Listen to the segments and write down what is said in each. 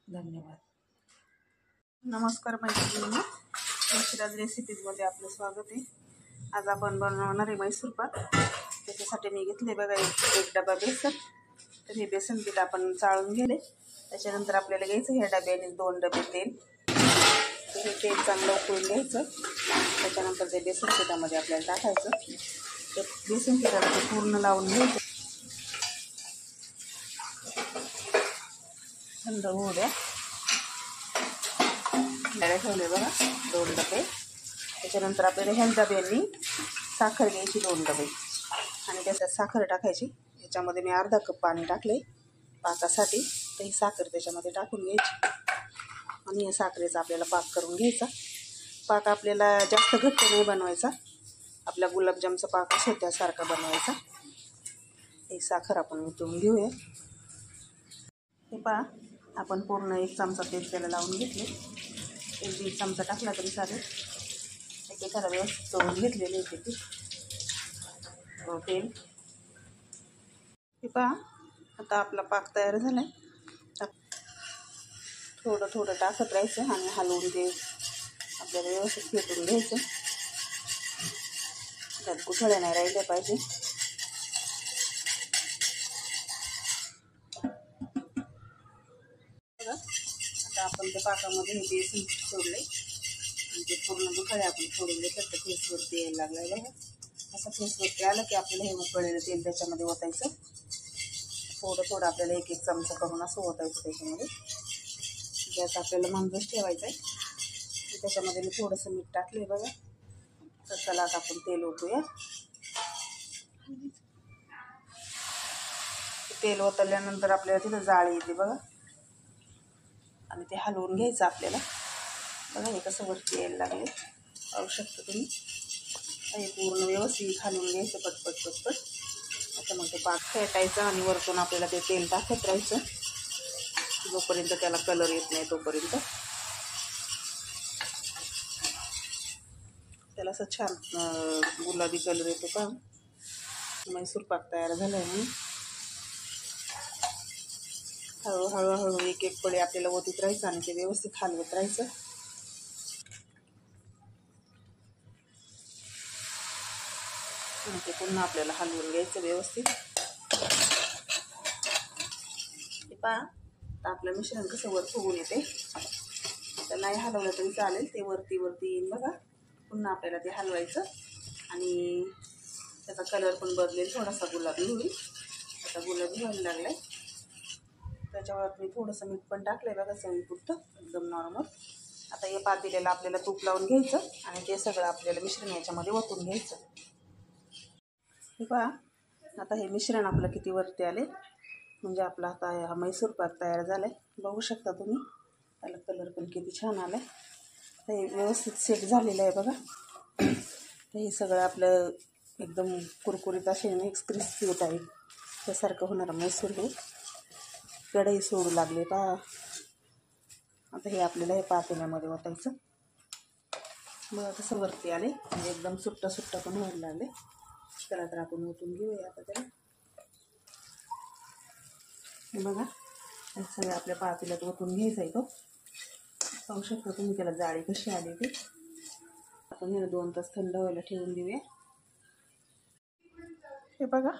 धन्यवाद. नमस्कार मैत्रिणींनो, यशराज रेसिपीजमध्ये आपलं स्वागत आहे. आज आपण बनवणार आहे मैसूर पाक. त्याच्यासाठी मी घेतले बघा एक डबा बेसन. तर हे बेसन पीठ आपण चाळून घेले. त्याच्यानंतर आपल्याला घ्यायचं ह्या डब्याने 2 डबे तेल. तर हे तेल चांगलं उकळून घ्यायचं. त्याच्यानंतर ते बेसन पिठामध्ये आपल्याला टाकायचं. ते बेसन पिठाला ते पूर्ण लावून घ्यायचं. थंड होऊ द्या. ठेवले बघा 2 डबे. त्याच्यानंतर आपल्याला ह्या डब्यांनी साखर घ्यायची 2 डबे आणि त्याच्यात साखर टाकायची. याच्यामध्ये मी अर्धा कप पाणी टाकले पाकासाठी. तर ही साखर त्याच्यामध्ये टाकून घ्यायची आणि या साखरेचा आपल्याला पाक करून घ्यायचा. पाक आपल्याला जास्त घट्ट नाही बनवायचा, आपला गुलाबजामचा पाक असतो त्यासारखा बनवायचा. ही साखर आपण वितळून घेऊया. हे पहा, आपण पूर्ण 1 चमचा तेल त्याला लावून घेतले. 1-1 चमचा टाकला तरी चालेल. एखादा व्यवस्थित चोळून घेतलेले आहे ते तेल. हे पहा, आता आपला पाक तयार झाला आहे. थोडं थोडं टाकत राहायचं आणि हलवून ते आपल्याला व्यवस्थित फेटून घ्यायचं. त्यात गुठळ्या नाही राहिल्या पाहिजे. आता आपण त्या पाकामध्ये हे बेसन सोडले आणि ते पूर्ण गुठळे आपण सोडून घेतलं. तर फेसवरती यायला लागलं आहे. असं फेसवरती आलं की आपल्याला हे उकळलेलं तेल त्याच्यामध्ये ओतायचं. थोडं थोडं आपल्याला 1-1 चमचा करून असं ओतायचं त्याच्यामध्ये. गॅस आपल्याला मंदच ठेवायचं आहे. त्याच्यामध्ये मी थोडंसं मीठ टाकलं आहे बघा. तर चला आता आपण तेल ओतूया. तेल ओतल्यानंतर आपल्याला तिथं जाळी येते बघा आणि ते हलवून घ्यायचं आपल्याला. बघा हे कसं वरती यायला लागले, पाहू शकता तुम्ही. हे पूर्ण व्यवस्थित हलवून घ्यायचं पटपट पटपट. आता मग ते पाक फेटायचं आणि वरतून आपल्याला ते तेल टाकत राहायचं जोपर्यंत त्याला कलर येत नाही तोपर्यंत. त्याला असं छान गुलाबी कलर येतो का. मैसूर पाक तयार झाला आहे म्हणून हळूहळू 1-1 पळे आपल्याला ओतीत राहायचं आणि ते व्यवस्थित हलवत राहायचं. आणि ते पुन्हा आपल्याला हलवून घ्यायचं व्यवस्थित. हे पहा, आता आपलं मिश्रण कसं वर फुगून येते. तर नाही हलवलं तरी चालेल, ते वरती येईल बघा. पुन्हा आपल्याला ते हलवायचं आणि त्याचा कलर पण बदलेल, थोडासा गुलाबी होईल. आता गुलाबी व्हायला लागलाय. त्याच्यावर मी थोडंसं मीठ पण टाकलंय बघा चवीपुरतं, एकदम नॉर्मल. आता हे पातेल्याला आपल्याला तूप लावून घ्यायचं आणि ते सगळं आपल्याला मिश्रण याच्यामध्ये ओतून घ्यायचं. हे पहा, आता हे मिश्रण आपलं किती वरती आले. म्हणजे आपला आता हा मैसूर पाक तयार झाला आहे. बघू शकता तुम्ही, त्याला कलर पण किती छान आला आहे. हे व्यवस्थित सेट झालेलं आहे बघा. तर हे सगळं आपलं एकदम कुरकुरीत असे मिक्स क्रिस्पी होत आहे. त्यासारखं होणार मैसूर हे. कढई सोडू लागले पहा. आता हे आपल्याला हे पातेल्यामध्ये ओतायचं. बघा कसं वरती आले, म्हणजे एकदम सुट्टा सुट्टा पण व्हायला लागले. त्याला तर आपण ओतून घेऊया आता त्याला. हे बघा, हे सगळं आपल्या पातेल्यात ओतून घ्यायचं आहे. तो पाहू शकता तुम्ही त्याला जाळी कशी आली ती. आपण हे 2 तास थंड व्हायला ठेवून देऊया. हे बघा,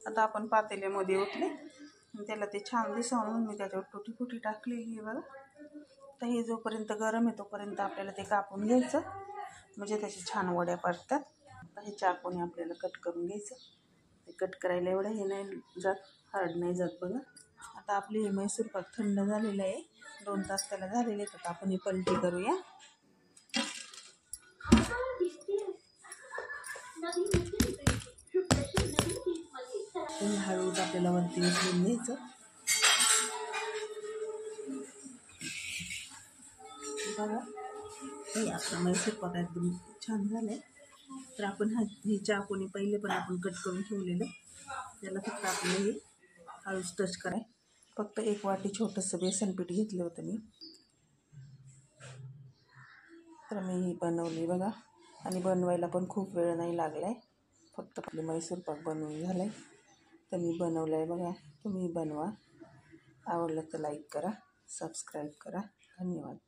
आता आपण पातेल्यामध्ये ओतले आणि त्याला ते छान दिसावं म्हणून मी त्याच्यावर तुटी फुटी टाकलेली आहे बघा. तर हे जोपर्यंत गरम आहे तोपर्यंत आपल्याला ते कापून घ्यायचं, म्हणजे त्याचे छान वड्या पडतात. आता हे चाकूने आपल्याला कट करून घ्यायचं. ते कट करायला एवढं हे नाही जात, हार्ड नाही जात बघा. आता आपली मैसूर पाक थंड झालेलं आहे. 2 तास त्याला झालेले आहेत. आता आपण ही पलटी करूया. हळूच आपल्याला वरती उचलून घ्यायचं. बघा, हे आपला मैसूर पाक एकदम छान झालं आहे. तर आपण ही चाकूने पहिले पण आपण कट करून ठेवलेलं, त्याला फक्त आपलं हे हळूच टच कराय. फक्त 1 वाटी छोटंसं बेसन पीठ घेतलं होतं मी. तर मी ही बनवली बघा. आणि बनवायला पण खूप वेळ नाही लागला आहे. फक्त आपले मैसूर पाक बनवून झालं आहे. तर मी बनवलं आहे बघा. तुम्ही बनवा. आवडलं तर लाईक करा, सबस्क्राईब करा. धन्यवाद.